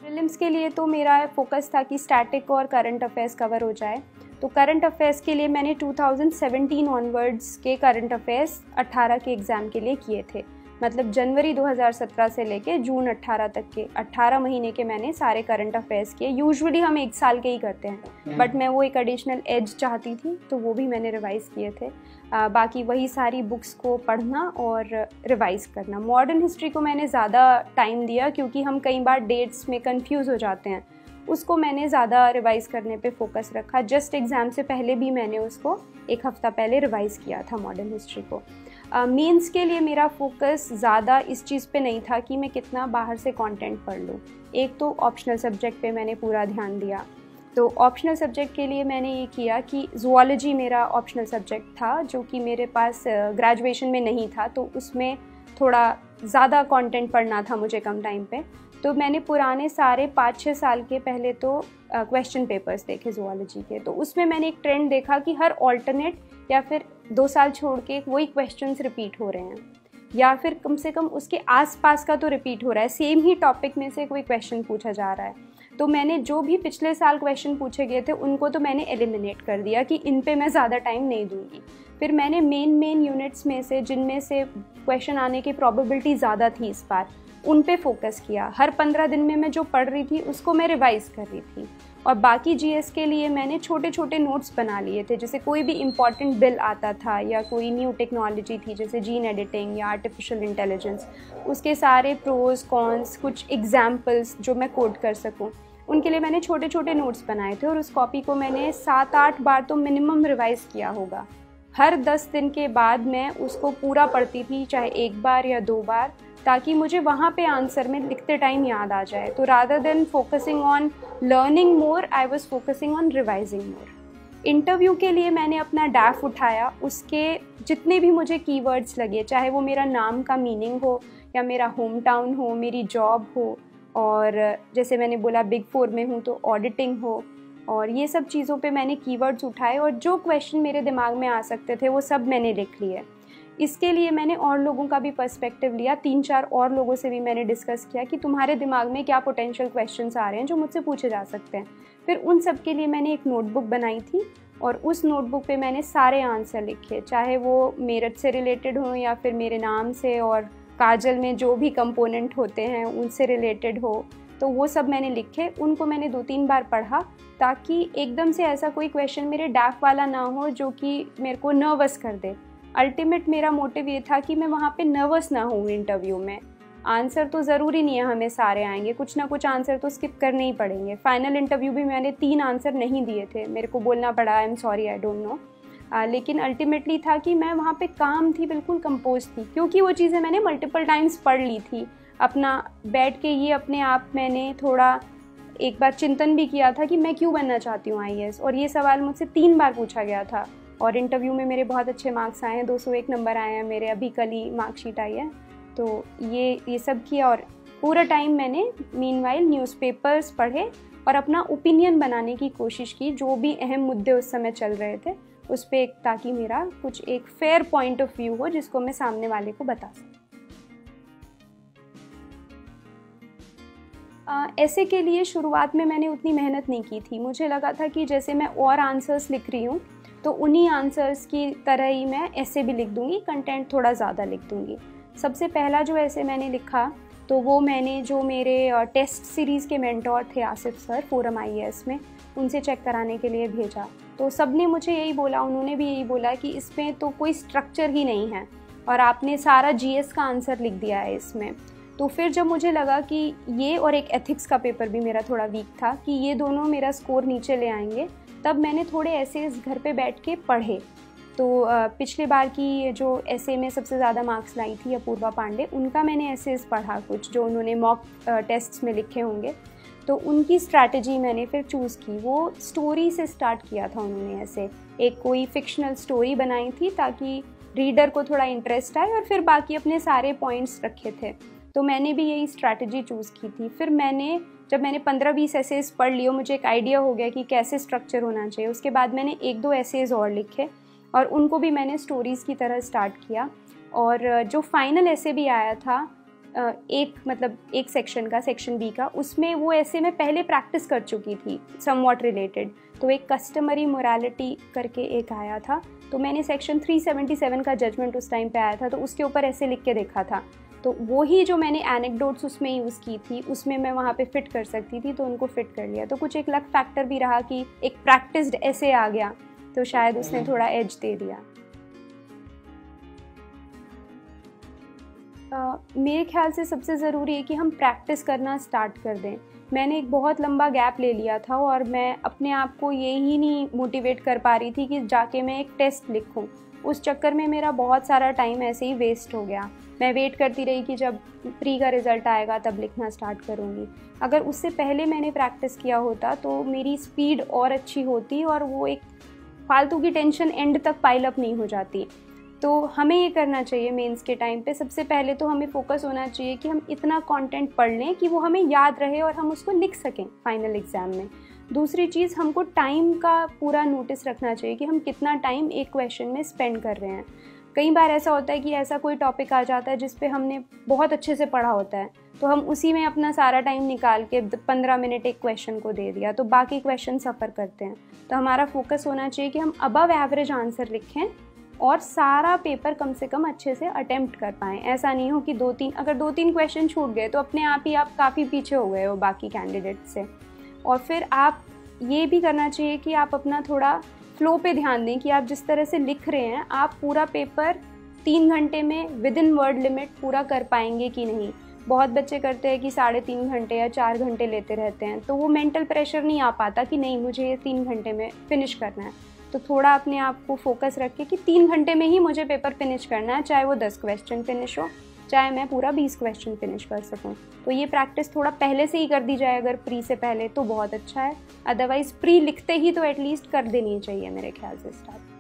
Prelims के लिए तो मेरा फोकस था कि स्टैटिक और करंट अफेयर्स कवर हो जाए। तो करंट अफेयर्स के लिए मैंने 2017 ऑनवर्ड्स के करंट अफेयर्स 18 के एग्ज़ाम के लिए किए थे। मतलब जनवरी 2017 से लेके जून 18 तक के 18 महीने के मैंने सारे करंट अफेयर्स किए। यूजुअली हम 1 साल के ही करते हैं, बट मैं वो एक एडिशनल एज चाहती थी, तो वो भी मैंने रिवाइज़ किए थे। बाकी वही सारी बुक्स को पढ़ना और रिवाइज़ करना। मॉडर्न हिस्ट्री को मैंने ज़्यादा टाइम दिया क्योंकि हम कई बार डेट्स में कंफ्यूज हो जाते हैं। उसको मैंने ज़्यादा रिवाइज़ करने पे फोकस रखा। जस्ट एग्ज़ाम से पहले भी मैंने उसको 1 हफ़्ता पहले रिवाइज़ किया था मॉडर्न हिस्ट्री को। मेंस के लिए मेरा फोकस ज़्यादा इस चीज़ पे नहीं था कि मैं कितना बाहर से कंटेंट पढ़ लूँ। एक तो ऑप्शनल सब्जेक्ट पे मैंने पूरा ध्यान दिया। तो ऑप्शनल सब्जेक्ट के लिए मैंने ये किया कि ज़ूलॉजी मेरा ऑप्शनल सब्जेक्ट था, जो कि मेरे पास ग्रेजुएशन में नहीं था, तो उसमें थोड़ा ज़्यादा कंटेंट पढ़ना था मुझे कम टाइम पे। तो मैंने पुराने सारे 5-6 साल के पहले तो क्वेश्चन पेपर्स देखे ज़ूलॉजी के। तो उसमें मैंने एक ट्रेंड देखा कि हर ऑल्टरनेट या फिर 2 साल छोड़ के वही क्वेश्चंस रिपीट हो रहे हैं, या फिर कम से कम उसके आसपास का तो रिपीट हो रहा है, सेम ही टॉपिक में से कोई क्वेश्चन पूछा जा रहा है। तो मैंने जो भी पिछले साल क्वेश्चन पूछे गए थे उनको तो मैंने एलिमिनेट कर दिया कि इन पे मैं ज़्यादा टाइम नहीं दूंगी। फिर मैंने मेन यूनिट्स में से जिनमें से क्वेश्चन आने की प्रोबेबिलिटी ज़्यादा थी इस बार, उन पे फोकस किया। हर 15 दिन में मैं जो पढ़ रही थी उसको मैं रिवाइज़ कर रही थी। और बाकी जीएस के लिए मैंने छोटे छोटे नोट्स बना लिए थे। जैसे कोई भी इम्पॉर्टेंट बिल आता था या कोई न्यू टेक्नोलॉजी थी, जैसे जीन एडिटिंग या आर्टिफिशियल इंटेलिजेंस, उसके सारे प्रोज कॉन्स, कुछ एग्जाम्पल्स जो मैं कोट कर सकूं, उनके लिए मैंने छोटे छोटे नोट्स बनाए थे। और उस कॉपी को मैंने 7-8 बार तो मिनिमम रिवाइज़ किया होगा। हर 10 दिन के बाद मैं उसको पूरा पढ़ती थी, चाहे 1 बार या 2 बार, ताकि मुझे वहाँ पे आंसर में लिखते टाइम याद आ जाए। तो rather than focusing on learning more, I was focusing on revising more. Interview के लिए मैंने अपना डैफ उठाया, उसके जितने भी मुझे कीवर्ड्स लगे, चाहे वो मेरा नाम का मीनिंग हो या मेरा होम टाउन हो, मेरी जॉब हो, और जैसे मैंने बोला बिग 4 में हूँ तो ऑडिटिंग हो, और ये सब चीज़ों पे मैंने कीवर्ड्स उठाए और जो क्वेश्चन मेरे दिमाग में आ सकते थे वो सब मैंने लिख लिए। इसके लिए मैंने और लोगों का भी पर्सपेक्टिव लिया। 3-4 और लोगों से भी मैंने डिस्कस किया कि तुम्हारे दिमाग में क्या पोटेंशियल क्वेश्चंस आ रहे हैं जो मुझसे पूछे जा सकते हैं। फिर उन सब के लिए मैंने एक नोटबुक बनाई थी और उस नोटबुक पे मैंने सारे आंसर लिखे, चाहे वो मेरठ से रिलेटेड हो या फिर मेरे नाम से और काजल में जो भी कंपोनेंट होते हैं उनसे रिलेटेड हो। तो वो सब मैंने लिखे, उनको मैंने 2-3 बार पढ़ा, ताकि एकदम से ऐसा कोई क्वेश्चन मेरे डैफ वाला ना हो जो कि मेरे को नर्वस कर दे। अल्टीमेट मेरा मोटिव ये था कि मैं वहाँ पे नर्वस ना हूँ इंटरव्यू में। आंसर तो ज़रूरी नहीं है हमें सारे आएंगे, कुछ ना कुछ आंसर तो स्किप करने ही पड़ेंगे। फाइनल इंटरव्यू भी मैंने 3 आंसर नहीं दिए थे, मेरे को बोलना पड़ा I am sorry I don't know. लेकिन अल्टीमेटली था कि मैं वहाँ पे काम थी, बिल्कुल कंपोज थी, क्योंकि वो चीज़ें मैंने मल्टीपल टाइम्स पढ़ ली थी। अपना बैठ के ये अपने आप मैंने थोड़ा एक बार चिंतन भी किया था कि मैं क्यों बनना चाहती हूँ आईएएस, और ये सवाल मुझसे 3 बार पूछा गया था। और इंटरव्यू में मेरे बहुत अच्छे मार्क्स आए हैं, 201 नंबर आए हैं मेरे, अभी कल ही मार्कशीट आई है। तो ये सब किया और पूरा टाइम मैंने मीनवाइल न्यूज़पेपर्स पढ़े और अपना ओपिनियन बनाने की कोशिश की, जो भी अहम मुद्दे उस समय चल रहे थे उस पर, ताकि मेरा कुछ एक फेयर पॉइंट ऑफ व्यू हो जिसको मैं सामने वाले को बता सकूँ। ऐसे के लिए शुरुआत में मैंने उतनी मेहनत नहीं की थी। मुझे लगा था कि जैसे मैं और आंसर्स लिख रही हूँ तो उन्हीं आंसर्स की तरह ही मैं ऐसे भी लिख दूँगी, कंटेंट थोड़ा ज़्यादा लिख दूँगी। सबसे पहला जो ऐसे मैंने लिखा तो वो मैंने जो मेरे टेस्ट सीरीज़ के मेंटोर थे आसिफ सर फोरम आईएएस में, उनसे चेक कराने के लिए भेजा। तो सब ने मुझे यही बोला, उन्होंने भी यही बोला कि इसमें तो कोई स्ट्रक्चर ही नहीं है और आपने सारा जीएस का आंसर लिख दिया है इसमें। तो फिर जब मुझे लगा कि ये और एक एथिक्स का पेपर भी मेरा थोड़ा वीक था कि ये दोनों मेरा स्कोर नीचे ले आएंगे, तब मैंने थोड़े एसेज घर पे बैठ के पढ़े। तो पिछले बार की जो एसे में सबसे ज़्यादा मार्क्स लाई थी अपूर्वा पांडे, उनका मैंने एसेज पढ़ा कुछ जो उन्होंने मॉक टेस्ट्स में लिखे होंगे। तो उनकी स्ट्रैटेजी मैंने फिर चूज़ की। वो स्टोरी से स्टार्ट किया था उन्होंने, ऐसे एक कोई फिक्शनल स्टोरी बनाई थी ताकि रीडर को थोड़ा इंटरेस्ट आए, और फिर बाकी अपने सारे पॉइंट्स रखे थे। तो मैंने भी यही स्ट्रैटेजी चूज़ की थी। फिर जब मैंने 15-20 एसेज पढ़ लिए, मुझे एक आइडिया हो गया कि कैसे स्ट्रक्चर होना चाहिए। उसके बाद मैंने 1-2 एसेज और लिखे और उनको भी मैंने स्टोरीज़ की तरह स्टार्ट किया। और जो फाइनल एसे भी आया था एक सेक्शन का, सेक्शन बी का, उसमें वो ऐसे मैं पहले प्रैक्टिस कर चुकी थी समवॉट रिलेटेड। तो एक कस्टमरी मोरालिटी करके एक आया था, तो मैंने सेक्शन 377 का जजमेंट उस टाइम पे आया था, तो उसके ऊपर ऐसे लिख के देखा था। तो वो ही जो मैंने एनेक्डोट्स उसमें यूज़ की थी, उसमें मैं वहाँ पे फिट कर सकती थी, तो उनको फिट कर लिया। तो कुछ एक लक फैक्टर भी रहा कि एक प्रैक्टिस्ड ऐसे आ गया, तो शायद उसने थोड़ा एज दे दिया। मेरे ख्याल से सबसे ज़रूरी है कि हम प्रैक्टिस करना स्टार्ट कर दें। मैंने एक बहुत लंबा गैप ले लिया था और मैं अपने आप को ये ही नहीं मोटिवेट कर पा रही थी कि जाके मैं एक टेस्ट लिखूं। उस चक्कर में मेरा बहुत सारा टाइम ऐसे ही वेस्ट हो गया। मैं वेट करती रही कि जब प्री का रिज़ल्ट आएगा तब लिखना स्टार्ट करूँगी। अगर उससे पहले मैंने प्रैक्टिस किया होता तो मेरी स्पीड और अच्छी होती और वो एक फालतू की टेंशन एंड तक पाइल अप नहीं हो जाती। तो हमें ये करना चाहिए मेंस के टाइम पे, सबसे पहले तो हमें फोकस होना चाहिए कि हम इतना कंटेंट पढ़ लें कि वो हमें याद रहे और हम उसको लिख सकें फाइनल एग्ज़ाम में। दूसरी चीज़, हमको टाइम का पूरा नोटिस रखना चाहिए कि हम कितना टाइम एक क्वेश्चन में स्पेंड कर रहे हैं। कई बार ऐसा होता है कि ऐसा कोई टॉपिक आ जाता है जिस पे हमने बहुत अच्छे से पढ़ा होता है, तो हम उसी में अपना सारा टाइम निकाल के 15 मिनट एक क्वेश्चन को दे दिया, तो बाकी क्वेश्चन सफ़र करते हैं। तो हमारा फोकस होना चाहिए कि हम अबव एवरेज आंसर लिखें और सारा पेपर कम से कम अच्छे से अटेम्प्ट कर पाएँ। ऐसा नहीं हो कि अगर दो तीन क्वेश्चन छूट गए तो अपने आप ही आप काफ़ी पीछे हो गए हो बाकी कैंडिडेट से। और फिर आप ये भी करना चाहिए कि आप अपना थोड़ा फ्लो पे ध्यान दें कि आप जिस तरह से लिख रहे हैं आप पूरा पेपर 3 घंटे में विद इन वर्ड लिमिट पूरा कर पाएंगे कि नहीं। बहुत बच्चे करते हैं कि 3.5 घंटे या 4 घंटे लेते रहते हैं, तो वो मेंटल प्रेशर नहीं आ पाता कि नहीं मुझे ये 3 घंटे में फिनिश करना है। तो थोड़ा अपने आप को फोकस रखें कि 3 घंटे में ही मुझे पेपर फिनिश करना है, चाहे वो 10 क्वेश्चन फिनिश हो, चाहे मैं पूरा 20 क्वेश्चन फिनिश कर सकूं। तो ये प्रैक्टिस थोड़ा पहले से ही कर दी जाए अगर प्री से पहले तो बहुत अच्छा है, अदरवाइज़ प्री लिखते ही तो एटलीस्ट कर देनी चाहिए मेरे ख्याल से स्टार्ट।